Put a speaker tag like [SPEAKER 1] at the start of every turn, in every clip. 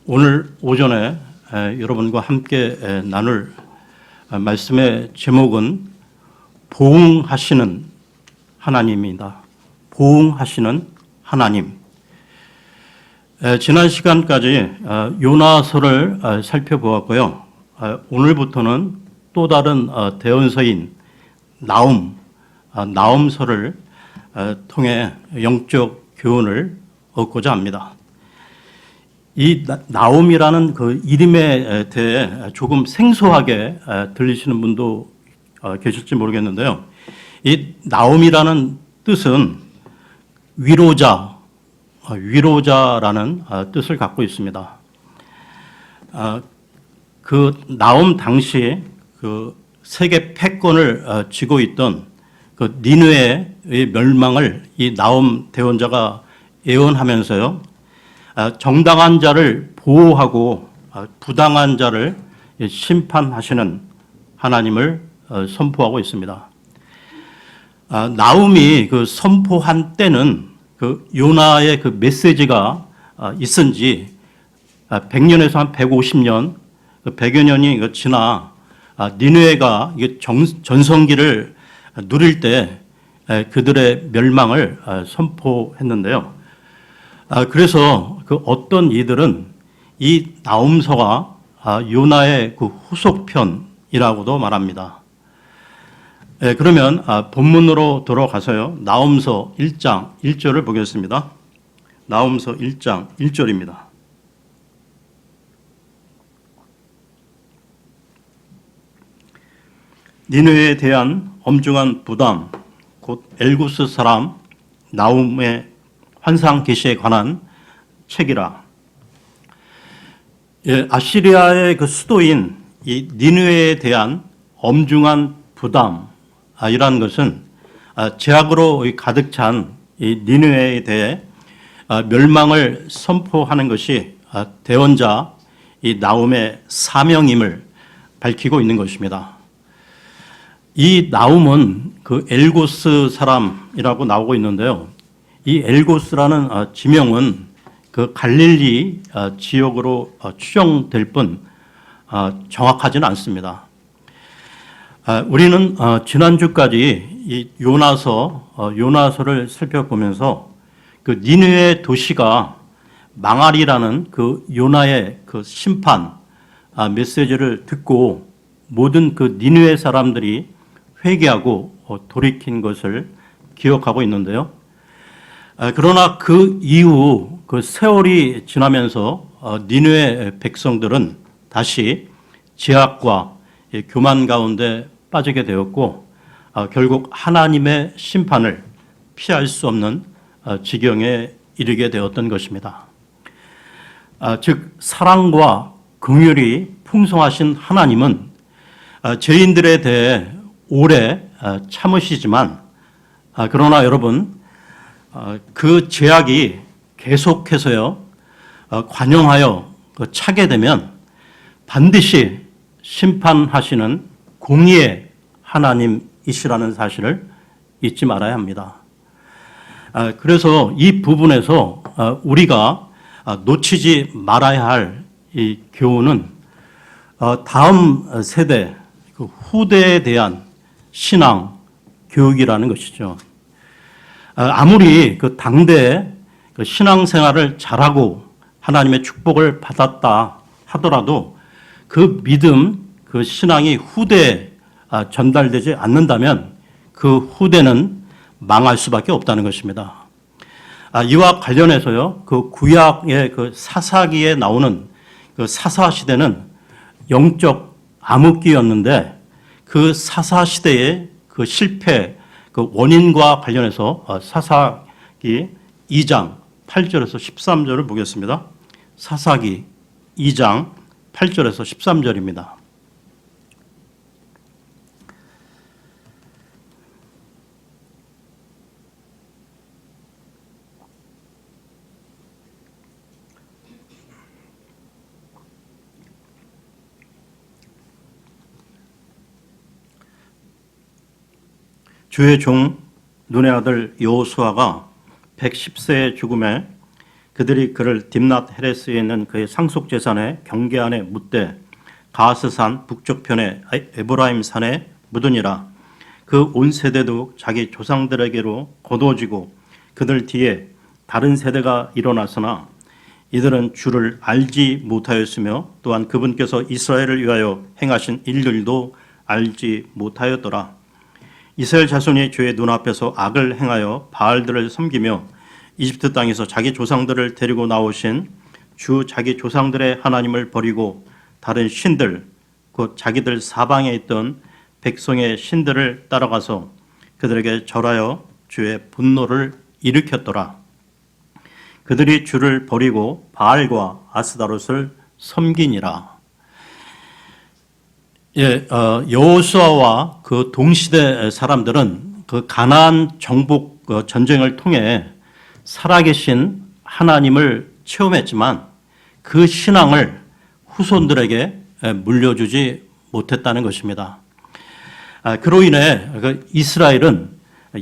[SPEAKER 1] 오늘 오전에 여러분과 함께 나눌 말씀의 제목은 보응하시는 하나님입니다. 보응하시는 하나님. 지난 시간까지 요나서를 살펴보았고요. 오늘부터는 또 다른 대언서인 나움서를 통해 영적 교훈을 얻고자 합니다. 이 나움이라는 그 이름에 대해 조금 생소하게 들리시는 분도 계실지 모르겠는데요. 이 나움이라는 뜻은 위로자라는 뜻을 갖고 있습니다. 그 나움 당시 그 세계 패권을 쥐고 있던 그 니느웨의 멸망을 이 나움 대언자가 예언하면서요. 정당한 자를 보호하고 부당한 자를 심판하시는 하나님을 선포하고 있습니다. 나움이 그 선포한 때는 그 요나의 그 메시지가 있은지 100년에서 한 150년, 100여 년이 지나 니느웨가 전성기를 누릴 때 그들의 멸망을 선포했는데요. 그래서 그 어떤 이들은 이 나움서가 요나의 그 후속편이라고도 말합니다. 그러면 본문으로 돌아가서요. 나움서 1장 1절을 보겠습니다. 나움서 1장 1절입니다. 니느웨에 대한 엄중한 부담, 곧 엘구스 사람 나움의 환상 계시에 관한 책이라. 아시리아의 그 수도인 이 니느웨에 대한 엄중한 부담이라는 것은 죄악으로 가득 찬 이 니느웨에 대해 멸망을 선포하는 것이 대언자 이 나움의 사명임을 밝히고 있는 것입니다. 이 나움은 그 엘고스 사람이라고 나오고 있는데요. 이 엘고스라는 지명은 그 갈릴리 지역으로 추정될 뿐 정확하지는 않습니다. 우리는 지난주까지 이 요나서를 살펴보면서 그 니느웨 도시가 망하리라는 그 요나의 그 심판 메시지를 듣고 모든 그 니느웨 사람들이 회개하고 돌이킨 것을 기억하고 있는데요. 그러나 그 이후 그 세월이 지나면서 니느웨 백성들은 다시 죄악과 교만 가운데 빠지게 되었고 결국 하나님의 심판을 피할 수 없는 지경에 이르게 되었던 것입니다. 즉 사랑과 긍휼이 풍성하신 하나님은 죄인들에 대해 오래 참으시지만 그러나 여러분 그 죄악이 계속해서요 관영하여 차게 되면 반드시 심판하시는 공의의 하나님이시라는 사실을 잊지 말아야 합니다. 그래서 이 부분에서 우리가 놓치지 말아야 할 이 교훈은 다음 세대, 그 후대에 대한 신앙 교육이라는 것이죠. 아무리 그 당대에 그 신앙생활을 잘하고 하나님의 축복을 받았다 하더라도 그 믿음, 그 신앙이 후대에 전달되지 않는다면 그 후대는 망할 수밖에 없다는 것입니다. 이와 관련해서요, 그 구약의 그 사사기에 나오는 그 사사시대는 영적 암흑기였는데 그 사사시대의 그 실패, 그 원인과 관련해서 사사기 2장 8절에서 13절을 보겠습니다. 사사기 2장 8절에서 13절입니다. 주의 종 눈의 아들 여호수아가 110세의 죽음에 그들이 그를 딥낫 헤레스에 있는 그의 상속 재산의 경계 안에 묻되 가스산 북쪽편의 에브라임 산에 묻으니라. 그 온 세대도 자기 조상들에게로 거두어지고 그들 뒤에 다른 세대가 일어났으나 이들은 주를 알지 못하였으며 또한 그분께서 이스라엘을 위하여 행하신 일들도 알지 못하였더라. 이스라엘 자손이 주의 눈앞에서 악을 행하여 바알들을 섬기며 이집트 땅에서 자기 조상들을 데리고 나오신 주 자기 조상들의 하나님을 버리고 다른 신들 곧 자기들 사방에 있던 백성의 신들을 따라가서 그들에게 절하여 주의 분노를 일으켰더라. 그들이 주를 버리고 바알과 아스다롯을 섬기니라. 여호수아와 그 동시대 사람들은 그 가나안 정복 전쟁을 통해 살아계신 하나님을 체험했지만 그 신앙을 후손들에게 물려주지 못했다는 것입니다. 그로 인해 이스라엘은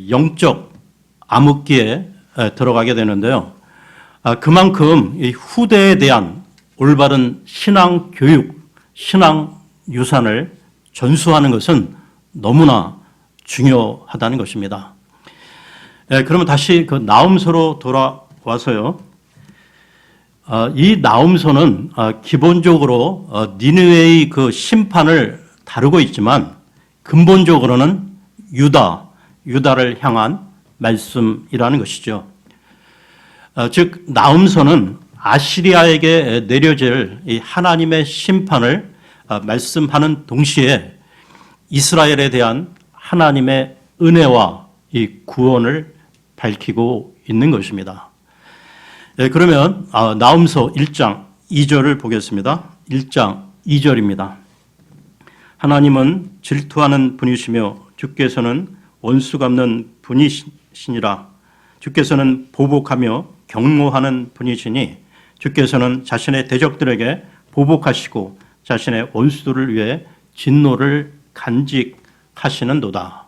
[SPEAKER 1] 영적 암흑기에 들어가게 되는데요. 그만큼 이 후대에 대한 올바른 신앙 교육, 신앙 유산을 전수하는 것은 너무나 중요하다는 것입니다. 그러면 다시 그 나훔서로 돌아와서요. 이 나훔서는 기본적으로 니느웨의 그 심판을 다루고 있지만 근본적으로는 유다를 향한 말씀이라는 것이죠. 즉 나훔서는 아시리아에게 내려질 이 하나님의 심판을 말씀하는 동시에 이스라엘에 대한 하나님의 은혜와 이 구원을 밝히고 있는 것입니다. 그러면 나훔서 1장 2절을 보겠습니다. 1장 2절입니다. 하나님은 질투하는 분이시며 주께서는 원수 갚는 분이시니라. 주께서는 보복하며 경노하는 분이시니 주께서는 자신의 대적들에게 보복하시고 자신의 원수들을 위해 진노를 간직하시는도다.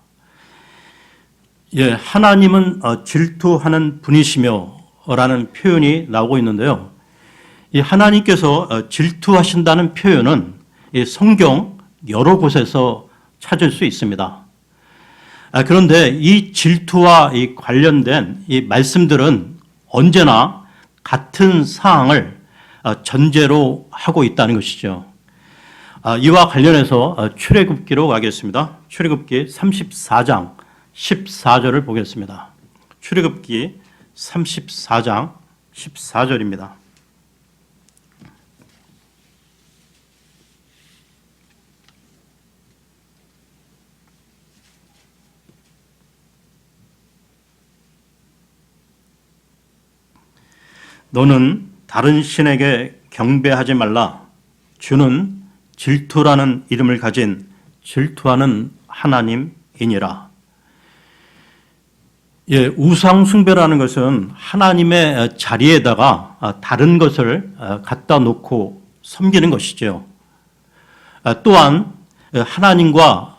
[SPEAKER 1] 하나님은 질투하는 분이시며 라는 표현이 나오고 있는데요. 이 하나님께서 질투하신다는 표현은 이 성경 여러 곳에서 찾을 수 있습니다. 그런데 이 질투와 이 관련된 이 말씀들은 언제나 같은 사항을 전제로 하고 있다는 것이죠. 이와 관련해서 출애굽기로 가겠습니다. 출애굽기 34장 14절을 보겠습니다. 출애굽기 34장 14절입니다. 너는 다른 신에게 경배하지 말라. 주는 질투라는 이름을 가진 질투하는 하나님이니라. 우상 숭배라는 것은 하나님의 자리에다가 다른 것을 갖다 놓고 섬기는 것이죠. 또한 하나님과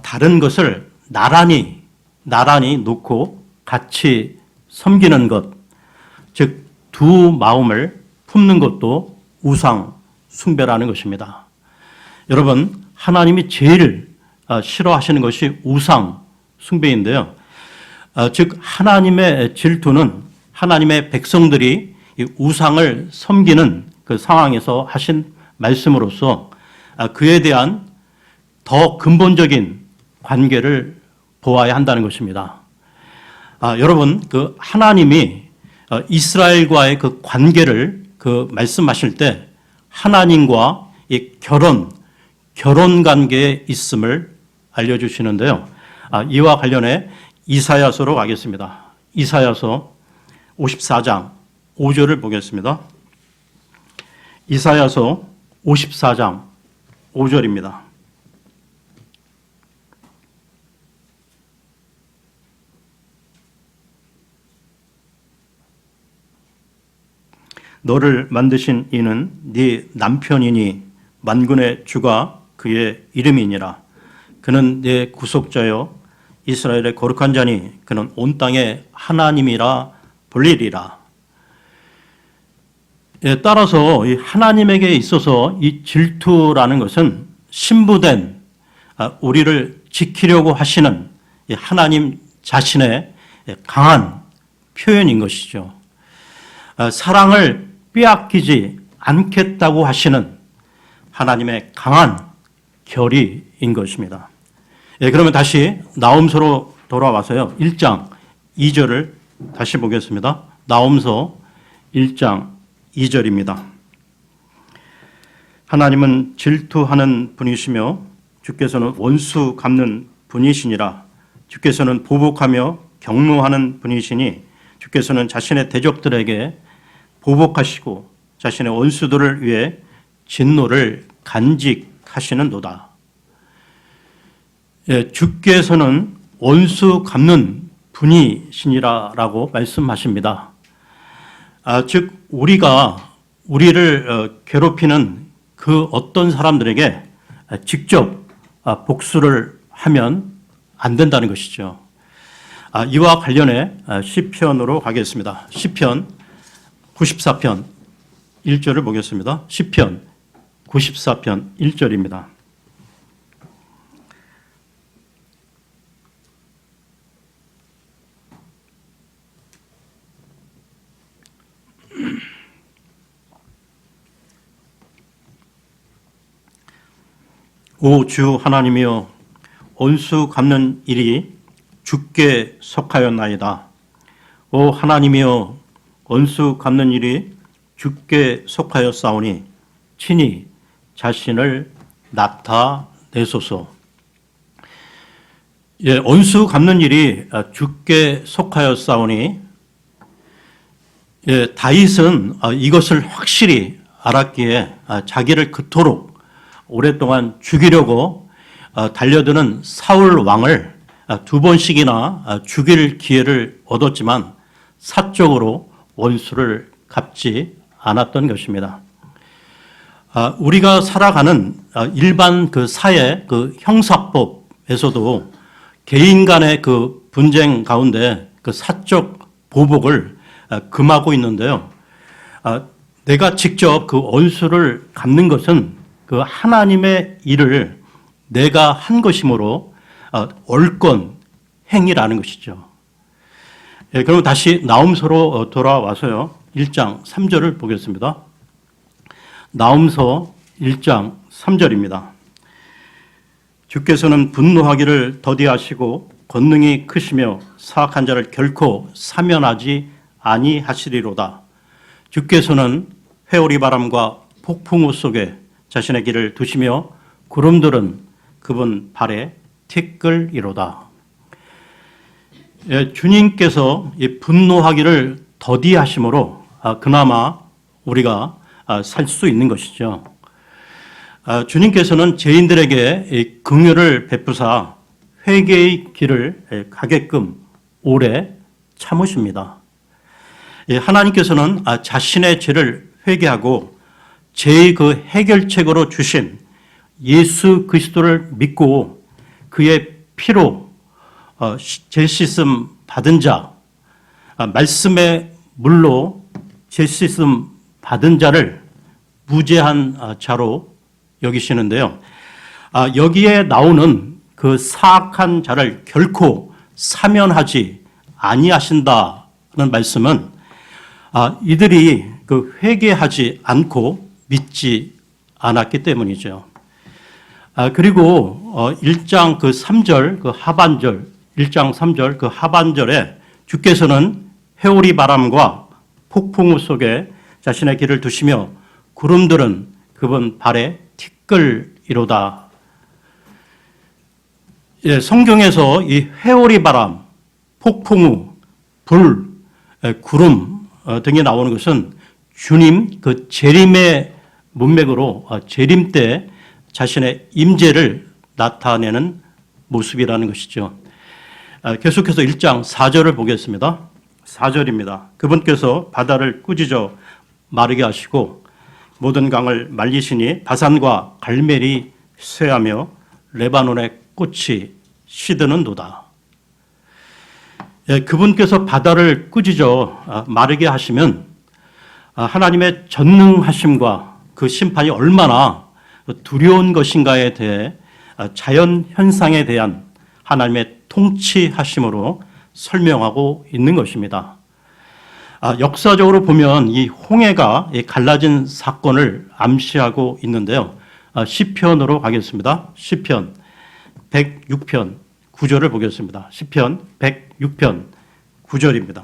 [SPEAKER 1] 다른 것을 나란히 놓고 같이 섬기는 것, 즉 두 마음을 품는 것도 우상 숭배라는 것입니다. 여러분, 하나님이 제일 싫어하시는 것이 우상 숭배인데요. 즉 하나님의 질투는 하나님의 백성들이 이 우상을 섬기는 그 상황에서 하신 말씀으로서 그에 대한 더 근본적인 관계를 보아야 한다는 것입니다. 여러분, 그 하나님이 이스라엘과의 그 관계를 그 말씀하실 때 하나님과 이 결혼 관계에 있음을 알려주시는데요. 이와 관련해 이사야서로 가겠습니다. 이사야서 54장 5절을 보겠습니다. 이사야서 54장 5절입니다. 너를 만드신 이는 네 남편이니 만군의 주가 그의 이름이니라. 그는 네 구속자요 이스라엘의 거룩한 자니 그는 온 땅의 하나님이라 불리리라. 따라서 이 하나님에게 있어서 이 질투라는 것은 신부된 우리를 지키려고 하시는 이 하나님 자신의 강한 표현인 것이죠. 사랑을 빼앗기지 않겠다고 하시는 하나님의 강한 결의인 것입니다. 그러면 다시 나홈서로 돌아와서요. 1장 2절을 다시 보겠습니다. 나홈서 1장 2절입니다. 하나님은 질투하는 분이시며 주께서는 원수 갚는 분이시니라. 주께서는 보복하며 경노하는 분이시니 주께서는 자신의 대적들에게 보복하시고 자신의 원수들을 위해 진노를 간직하시는도다. 주께서는 원수 갚는 분이시니라라고 말씀하십니다. 즉 우리를 괴롭히는 그 어떤 사람들에게 직접 복수를 하면 안 된다는 것이죠. 이와 관련해 시편으로 가겠습니다. 시편 94편 1절을 보겠습니다. 시편 94편 1절입니다. 오 주 하나님이여 원수 갚는 일이 주께 속하였나이다. 오 하나님이여 원수 갚는 일이 주께 속하였사오니 친히 자신을 나타내소서. 원수 갚는 일이 주께 속하였사오니 다윗은 이것을 확실히 알았기에 자기를 그토록 오랫동안 죽이려고 달려드는 사울 왕을 두 번씩이나 죽일 기회를 얻었지만 사적으로 원수를 갚지 않았던 것입니다. 우리가 살아가는 일반 그 사회 그 형사법에서도 개인 간의 그 분쟁 가운데 그 사적 보복을 금하고 있는데요. 내가 직접 그 원수를 갚는 것은 그 하나님의 일을 내가 한 것이므로 옳건 행위라는 것이죠. 그럼 다시 나홈서로 돌아와서요. 1장 3절을 보겠습니다. 나홈서 1장 3절입니다. 주께서는 분노하기를 더디하시고 권능이 크시며 사악한 자를 결코 사면하지 아니하시리로다. 주께서는 회오리 바람과 폭풍우 속에 자신의 길을 두시며 구름들은 그분 발에 티끌이로다. 주님께서 이 분노하기를 더디하심으로 그나마 우리가 살 수 있는 것이죠. 주님께서는 죄인들에게 긍휼을 베푸사 회개의 길을 가게끔 오래 참으십니다. 하나님께서는 자신의 죄를 회개하고 죄의 그 해결책으로 주신 예수 그리스도를 믿고 그의 피로 죄 씻음 받은 자, 말씀의 물로 죄 씻음 받은 자를 무죄한 자로 여기시는데요. 여기에 나오는 그 사악한 자를 결코 사면하지 아니하신다는 말씀은 이들이 그 회개하지 않고 믿지 않았기 때문이죠. 그리고 1장 그 3절 그 하반절 1장 3절 그 하반절에 주께서는 회오리 바람과 폭풍우 속에 자신의 길을 두시며 구름들은 그분 발에 티끌이로다. 성경에서 이 회오리 바람, 폭풍우, 불, 구름 등이 나오는 것은 주님 그 재림의 문맥으로 재림 때 자신의 임재를 나타내는 모습이라는 것이죠. 계속해서 1장 4절을 보겠습니다. 4절입니다. 그분께서 바다를 꾸짖어 마르게 하시고 모든 강을 말리시니 바산과 갈멜이 쇠하며 레바논의 꽃이 시드는도다. 그분께서 바다를 꾸짖어 마르게 하시면 하나님의 전능하심과 그 심판이 얼마나 두려운 것인가에 대해 자연 현상에 대한 하나님의 통치하심으로 설명하고 있는 것입니다. 역사적으로 보면 이 홍해가 갈라진 사건을 암시하고 있는데요. 시편으로 가겠습니다. 시편 106편 9절을 보겠습니다. 시편 106편 9절입니다.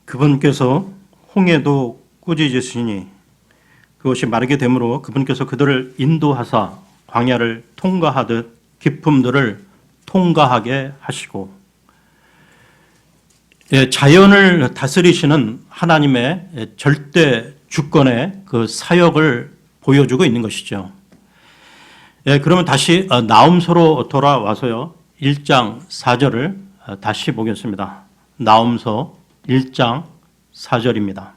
[SPEAKER 1] 그분께서 홍해도 꾸짖으시니 그것이 마르게 되므로 그분께서 그들을 인도하사 광야를 통과하듯 깊음들을 통과하게 하시고, 자연을 다스리시는 하나님의 절대 주권의 그 사역을 보여주고 있는 것이죠. 그러면 다시 나훔서로 돌아와서요. 1장 4절을 다시 보겠습니다. 나훔서 1장 4절입니다.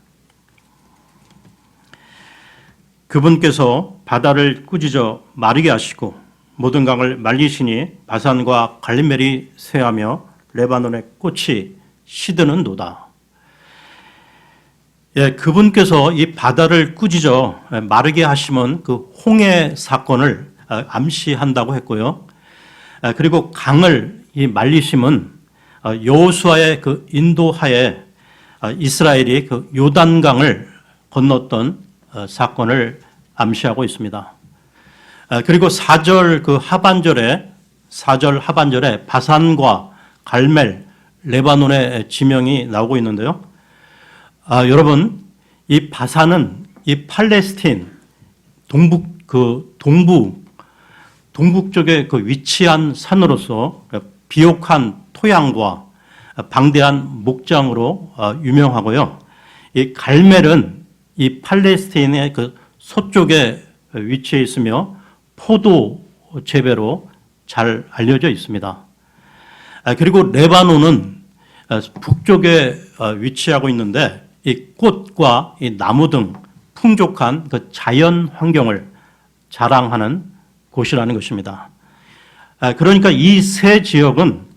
[SPEAKER 1] 그분께서 바다를 꾸짖어 마르게 하시고 모든 강을 말리시니 바산과 갈멜이 쇠하며 레바논의 꽃이 시드는도다. 그분께서 이 바다를 꾸짖어 마르게 하시면 그 홍해 사건을 암시한다고 했고요. 그리고 강을 이 말리심은 여호수아의 그 인도하에 이스라엘이 그 요단강을 건넜던 사건을 암시하고 있습니다. 그리고 4절 그 하반절에 4절 하반절에 바산과 갈멜 레바논의 지명이 나오고 있는데요. 여러분, 이 바산은 이 팔레스틴 동북 쪽에 그 위치한 산으로서 비옥한 토양과 방대한 목장으로 유명하고요. 이 갈멜은 이 팔레스틴의 그 서쪽에 위치해 있으며 포도 재배로 잘 알려져 있습니다. 그리고 레바논은 북쪽에 위치하고 있는데 이 꽃과 이 나무 등 풍족한 그 자연 환경을 자랑하는 곳이라는 것입니다. 그러니까 이 세 지역은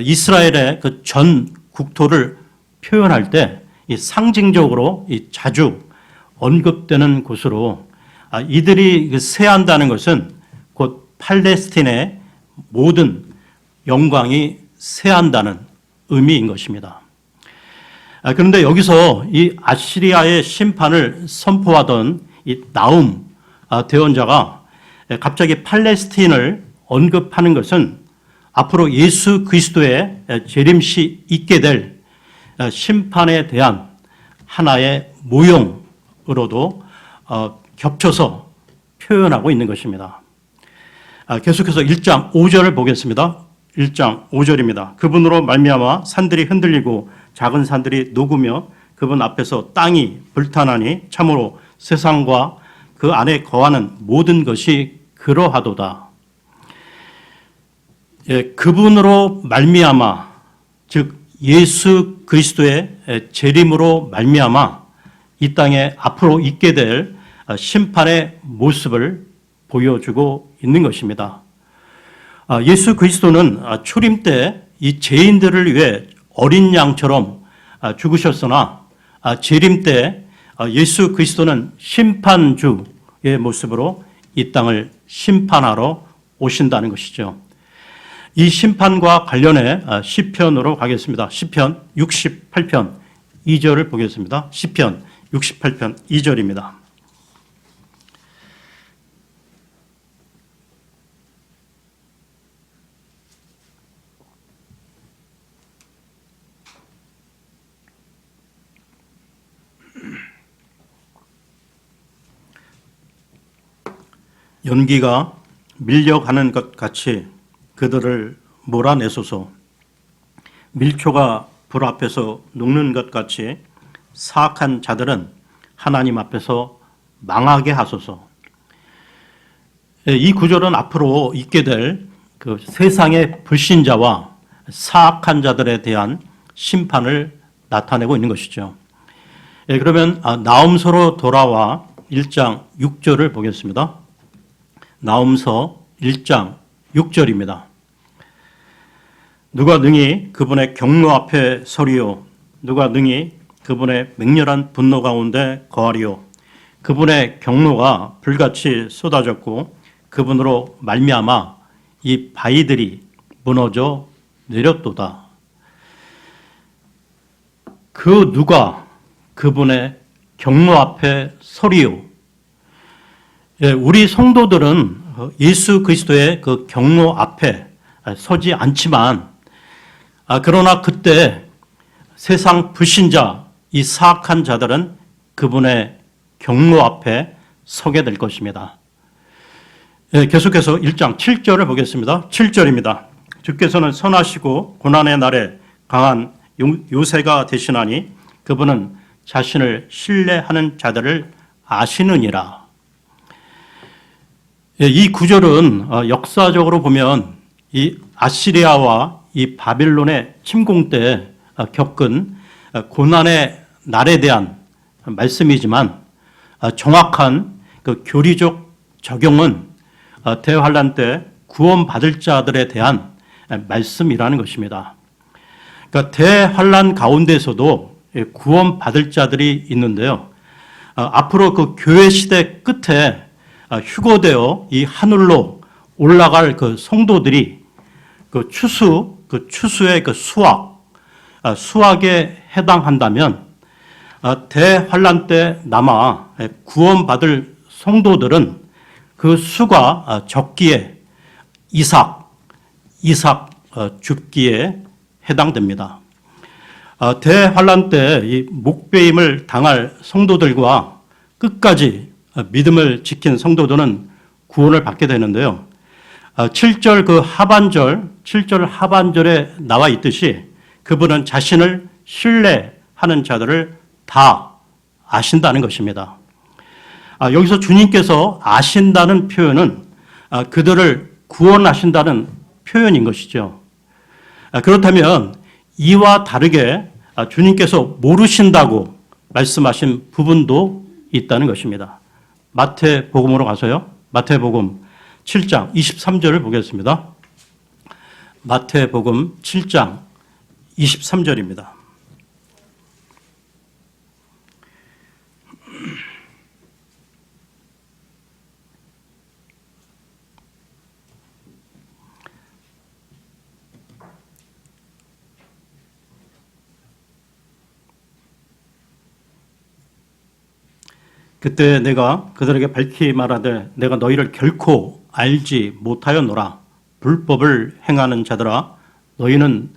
[SPEAKER 1] 이스라엘의 그 전 국토를 표현할 때 이 상징적으로 이 자주 언급되는 곳으로 이들이 세한다는 것은 곧 팔레스틴의 모든 영광이 세한다는 의미인 것입니다. 그런데 여기서 이 아시리아의 심판을 선포하던 이 나움 대언자가 갑자기 팔레스틴을 언급하는 것은 앞으로 예수 그리스도의 재림시 있게 될 심판에 대한 하나의 모형으로도 겹쳐서 표현하고 있는 것입니다. 계속해서 1장 5절을 보겠습니다. 1장 5절입니다. 그분으로 말미암아 산들이 흔들리고 작은 산들이 녹으며 그분 앞에서 땅이 불타나니 참으로 세상과 그 안에 거하는 모든 것이 그러하도다. 그분으로 말미암아, 즉 예수 그리스도의 재림으로 말미암아 이 땅에 앞으로 있게 될 심판의 모습을 보여주고 있는 것입니다. 예수 그리스도는 초림 때 이 죄인들을 위해 어린 양처럼 죽으셨으나 재림 때 예수 그리스도는 심판주의 모습으로 이 땅을 심판하러 오신다는 것이죠. 이 심판과 관련해 시편으로 가겠습니다. 시편 68편 2절을 보겠습니다. 시편 68편 2절입니다. 연기가 밀려가는 것 같이 그들을 몰아내소서. 밀초가 불 앞에서 녹는 것 같이 사악한 자들은 하나님 앞에서 망하게 하소서. 이 구절은 앞으로 있게 될 그 세상의 불신자와 사악한 자들에 대한 심판을 나타내고 있는 것이죠. 예, 그러면 나홈서로 돌아와 1장 6절을 보겠습니다. 나홈서 1장 6절입니다. 누가 능히 그분의 경로 앞에 서리요, 누가 능히 그분의 맹렬한 분노 가운데 거하리요. 그분의 경로가 불같이 쏟아졌고 그분으로 말미암아 이 바위들이 무너져 내렸도다. 그 누가 그분의 경로 앞에 서리요. 예, 우리 성도들은 예수 그리스도의 그 경로 앞에 서지 않지만, 그러나 그때 세상 불신자, 이 사악한 자들은 그분의 경로 앞에 서게 될 것입니다. 예, 계속해서 1장 7절을 보겠습니다. 7절입니다. 주께서는 선하시고 고난의 날에 강한 요새가 되시나니 그분은 자신을 신뢰하는 자들을 아시느니라. 예, 이 구절은 역사적으로 보면 이 아시리아와 이 바빌론의 침공 때 겪은 고난의 날에 대한 말씀이지만 정확한 그 교리적 적용은 대환란 때 구원받을 자들에 대한 말씀이라는 것입니다. 그러니까 대환란 가운데서도 구원받을 자들이 있는데요. 앞으로 그 교회 시대 끝에 휴거되어 이 하늘로 올라갈 그 성도들이 그 추수의 그 수확에 해당한다면 대환란 때 남아 구원받을 성도들은 그 수가 적기에 이삭 죽기에 해당됩니다. 대환란 때 이 목배임을 당할 성도들과 끝까지 믿음을 지킨 성도들은 구원을 받게 되는데요. 7절 그 하반절, 7절 하반절에 나와 있듯이 그분은 자신을 신뢰하는 자들을 다 아신다는 것입니다. 여기서 주님께서 아신다는 표현은 그들을 구원하신다는 표현인 것이죠. 그렇다면 이와 다르게 주님께서 모르신다고 말씀하신 부분도 있다는 것입니다. 마태복음으로 가서요. 마태복음 7장 23절을 보겠습니다. 마태복음 7장 23절입니다. 그때 내가 그들에게 밝히 말하되 내가 너희를 결코 알지 못하였노라. 불법을 행하는 자들아 너희는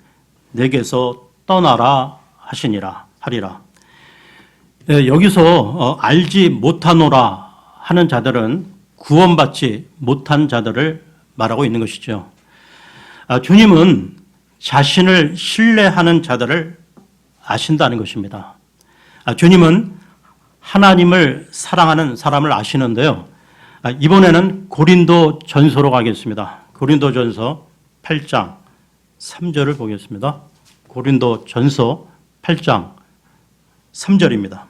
[SPEAKER 1] 내게서 떠나라 하리라. 여기서 알지 못하노라 하는 자들은 구원받지 못한 자들을 말하고 있는 것이죠. 주님은 자신을 신뢰하는 자들을 아신다는 것입니다. 주님은 하나님을 사랑하는 사람을 아시는데요. 이번에는 고린도 전서로 가겠습니다. 고린도 전서 8장 3절을 보겠습니다. 고린도 전서 8장 3절입니다.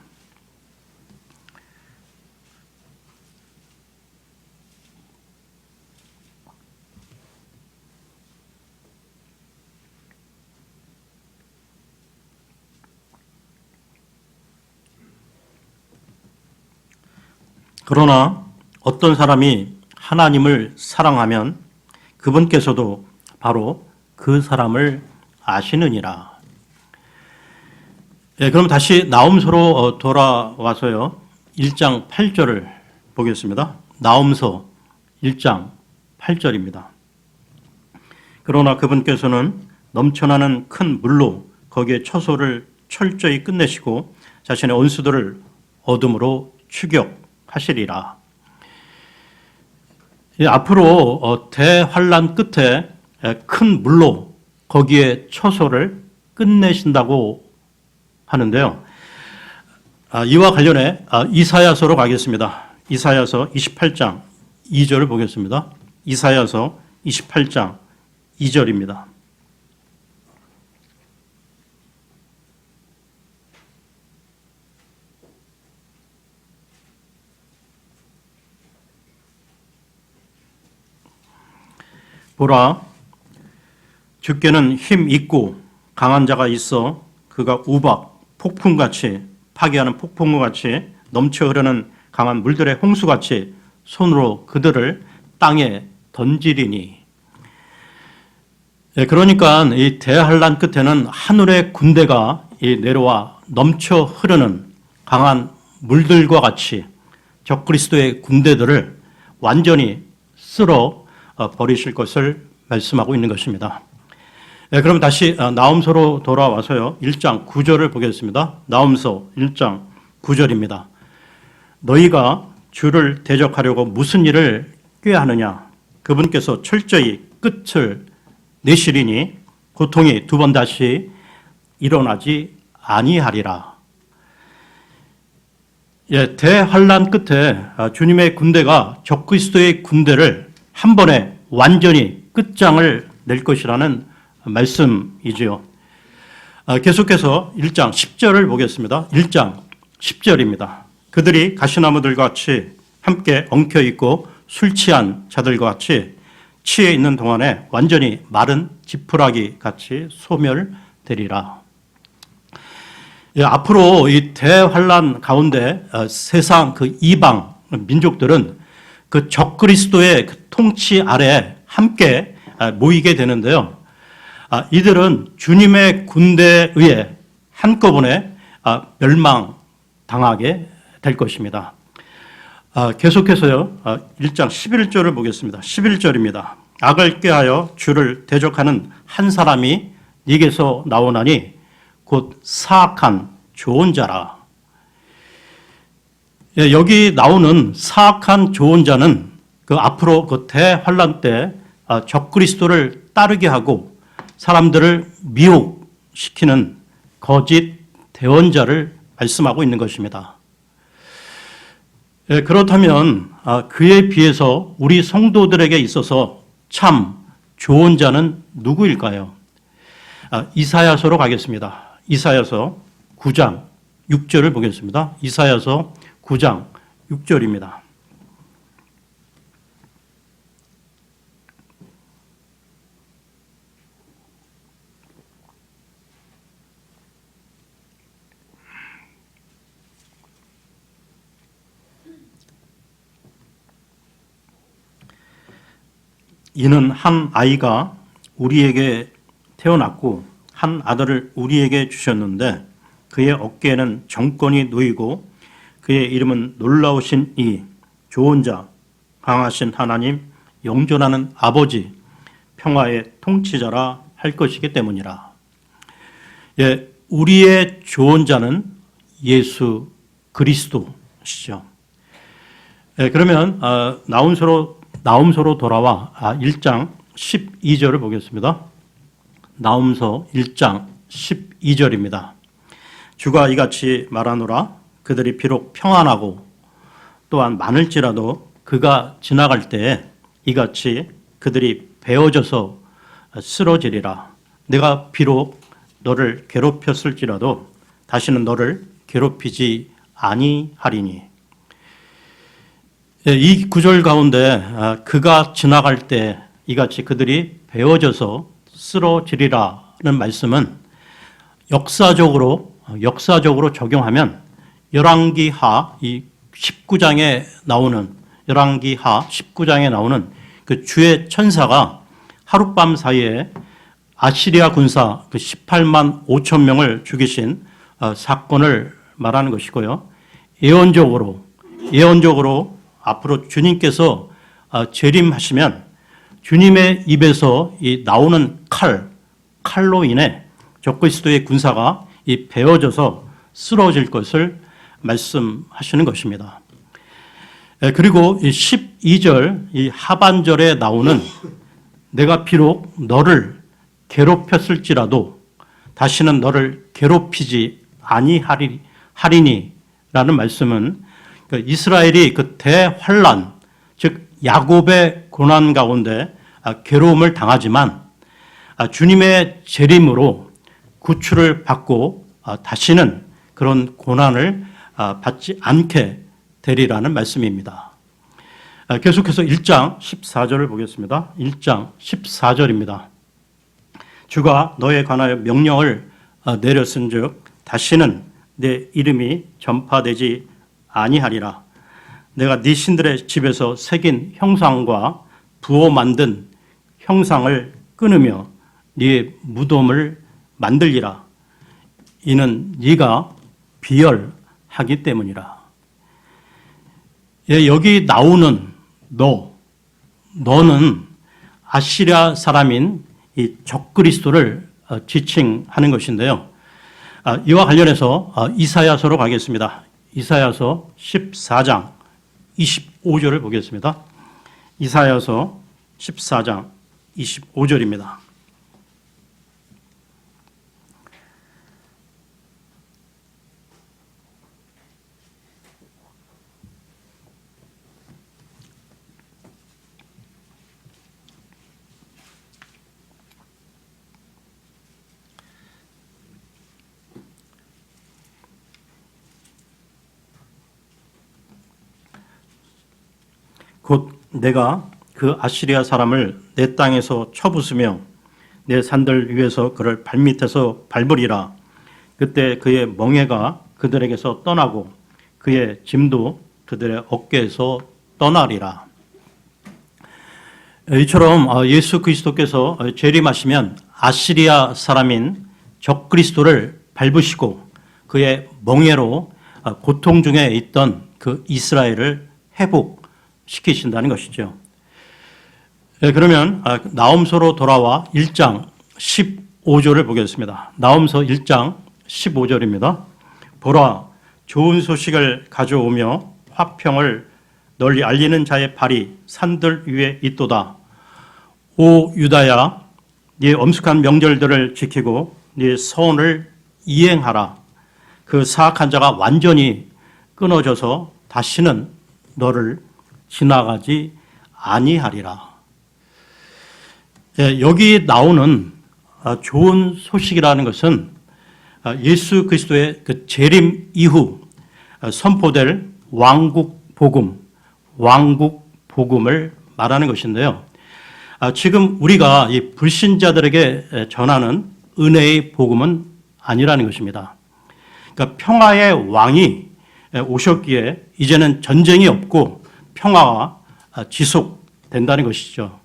[SPEAKER 1] 그러나 어떤 사람이 하나님을 사랑하면 그분께서도 바로 그 사람을 아시느니라. 그럼 다시 나홈서로 돌아와서요. 1장 8절을 보겠습니다. 나홈서 1장 8절입니다. 그러나 그분께서는 넘쳐나는 큰 물로 거기에 처소를 철저히 끝내시고 자신의 원수들을 어둠으로 추격하시리라. 앞으로 대환란 끝에 큰 물로 거기에 처소를 끝내신다고 하는데요. 이와 관련해 이사야서로 가겠습니다. 이사야서 28장 2절을 보겠습니다. 이사야서 28장 2절입니다. 보라, 주께는 힘 있고 강한 자가 있어 그가 우박, 폭풍같이 파괴하는 폭풍우같이 넘쳐 흐르는 강한 물들의 홍수같이 손으로 그들을 땅에 던지리니. 그러니까 이 대환란 끝에는 하늘의 군대가 내려와 넘쳐 흐르는 강한 물들과 같이 적그리스도의 군대들을 완전히 쓸어 버리실 것을 말씀하고 있는 것입니다. 그럼 다시 나홈서로 돌아와서요. 1장 9절을 보겠습니다. 나홈서 1장 9절입니다. 너희가 주를 대적하려고 무슨 일을 꾀하느냐? 그분께서 철저히 끝을 내시리니 고통이 두 번 다시 일어나지 아니하리라. 대환란 끝에 주님의 군대가 적그리스도의 군대를 한 번에 완전히 끝장을 낼 것이라는 말씀이지요. 계속해서 1장 10절을 보겠습니다. 1장 10절입니다. 그들이 가시나무들과 같이 함께 엉켜있고 술 취한 자들과 같이 취해 있는 동안에 완전히 마른 지푸라기 같이 소멸되리라. 앞으로 이 대환란 가운데 세상 그 이방 민족들은 그 적그리스도의 그 통치 아래 함께 모이게 되는데요. 이들은 주님의 군대에 의해 한꺼번에 멸망당하게 될 것입니다. 계속해서요. 1장 11절을 보겠습니다. 11절입니다. 악을 꾀하여 주를 대적하는 한 사람이 네게서 나오나니 곧 사악한 좋은 자라. 여기 나오는 사악한 좋은 자는 그 앞으로 그 대환란 때 적그리스도를 따르게 하고 사람들을 미혹시키는 거짓 대언자를 말씀하고 있는 것입니다. 그렇다면 그에 비해서 우리 성도들에게 있어서 참 좋은 자는 누구일까요? 이사야서로 가겠습니다. 이사야서 9장 6절을 보겠습니다. 이사야서 9장 6절입니다. 이는 한 아이가 우리에게 태어났고 한 아들을 우리에게 주셨는데 그의 어깨에는 정권이 놓이고 그의 이름은 놀라우신 이 좋은 자 강하신 하나님 영존하는 아버지 평화의 통치자라 할 것이기 때문이라. 우리의 좋은 자는 예수 그리스도시죠. 그러면 나홈서로 돌아와 1장 12절을 보겠습니다. 나홈서 1장 12절입니다. 주가 이같이 말하노라. 그들이 비록 평안하고 또한 많을지라도 그가 지나갈 때에 이같이 그들이 베어져서 쓰러지리라. 내가 비록 너를 괴롭혔을지라도 다시는 너를 괴롭히지 아니하리니. 이 구절 가운데 그가 지나갈 때 이같이 그들이 베어져서 쓰러지리라는 말씀은 역사적으로 적용하면 열왕기하 19장에 나오는 그 주의 천사가 하룻밤 사이에 아시리아 군사 그 18만 5천 명을 죽이신 사건을 말하는 것이고요. 예언적으로 앞으로 주님께서 재림하시면 주님의 입에서 이 나오는 칼로 인해 적그리스도의 군사가 이 베어져서 쓰러질 것을 말씀하시는 것입니다. 그리고 이 12절 이 하반절에 나오는 내가 비록 너를 괴롭혔을지라도 다시는 너를 괴롭히지 아니하리니 라는 말씀은 이스라엘이 그 대환란 즉 야곱의 고난 가운데 괴로움을 당하지만 주님의 재림으로 구출을 받고 다시는 그런 고난을 받지 않게 되리라는 말씀입니다. 계속해서 1장 14절을 보겠습니다. 1장 14절입니다. 주가 너에 관하여 명령을 내렸은즉 다시는 내 이름이 전파되지 아니하리라. 내가 네 신들의 집에서 새긴 형상과 부어 만든 형상을 끊으며 네 무덤을 만들리라. 이는 네가 비열하기 때문이라. 여기 나오는 너는 아시리아 사람인 이 적그리스도를 지칭하는 것인데요. 이와 관련해서 이사야서로 가겠습니다. 이사야서 14장 25절을 보겠습니다. 이사야서 14장 25절입니다. 곧 내가 그 아시리아 사람을 내 땅에서 쳐부수며 내 산들 위에서 그를 발밑에서 밟으리라. 그때 그의 멍에가 그들에게서 떠나고 그의 짐도 그들의 어깨에서 떠나리라. 이처럼 예수 그리스도께서 재림하시면 아시리아 사람인 적그리스도를 밟으시고 그의 멍에로 고통 중에 있던 그 이스라엘을 회복시키신다는 것이죠. 그러면 나홈서로 돌아와 1장 15절을 보겠습니다. 나홈서 1장 15절입니다. 보라, 좋은 소식을 가져오며 화평을 널리 알리는 자의 발이 산들 위에 있도다. 오 유다야, 네 엄숙한 명절들을 지키고 네 서원을 이행하라. 그 사악한 자가 완전히 끊어져서 다시는 너를 지나가지 아니하리라. 여기 나오는 좋은 소식이라는 것은 예수 그리스도의 그 재림 이후 선포될 왕국 복음을 말하는 것인데요. 지금 우리가 이 불신자들에게 전하는 은혜의 복음은 아니라는 것입니다. 그러니까 평화의 왕이 오셨기에 이제는 전쟁이 없고 평화가 지속된다는 것이죠.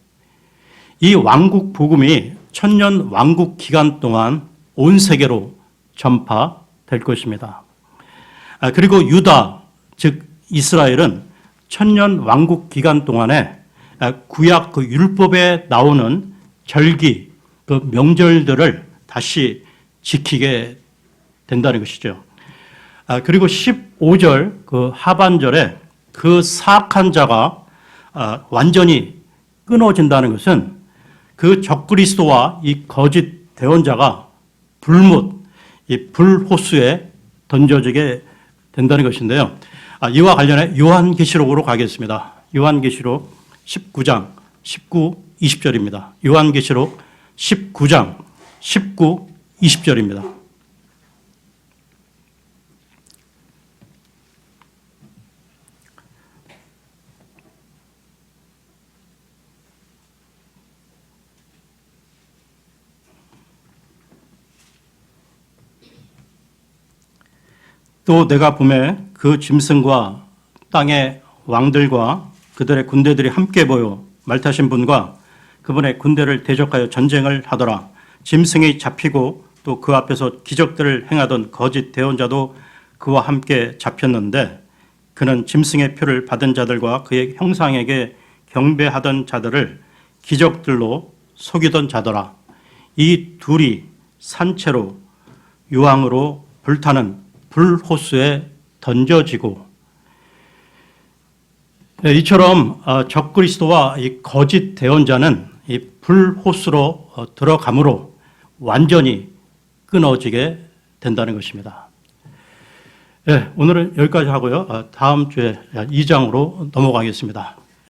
[SPEAKER 1] 이 왕국 복음이 천년 왕국 기간 동안 온 세계로 전파될 것입니다. 그리고 유다, 즉 이스라엘은 천년 왕국 기간 동안에 구약 그 율법에 나오는 절기, 그 명절들을 다시 지키게 된다는 것이죠. 그리고 15절 그 하반절에 그 사악한 자가 완전히 끊어진다는 것은 그 적그리스도와 이 거짓 대언자가 이 불호수에 던져지게 된다는 것인데요. 이와 관련해 요한계시록으로 가겠습니다. 요한계시록 19장 19, 20절입니다. 요한계시록 19장 19, 20절입니다. 또 내가 보매 그 짐승과 땅의 왕들과 그들의 군대들이 함께 보여 말 타신 분과 그분의 군대를 대적하여 전쟁을 하더라. 짐승이 잡히고 또 그 앞에서 기적들을 행하던 거짓 대언자도 그와 함께 잡혔는데 그는 짐승의 표를 받은 자들과 그의 형상에게 경배하던 자들을 기적들로 속이던 자더라. 이 둘이 산채로 유황으로 불타는 불호수에 던져지고, 이처럼 적그리스도와 이 거짓 대언자는 이 불호수로 들어감으로 완전히 끊어지게 된다는 것입니다. 오늘은 여기까지 하고요. 다음 주에 2장으로 넘어가겠습니다.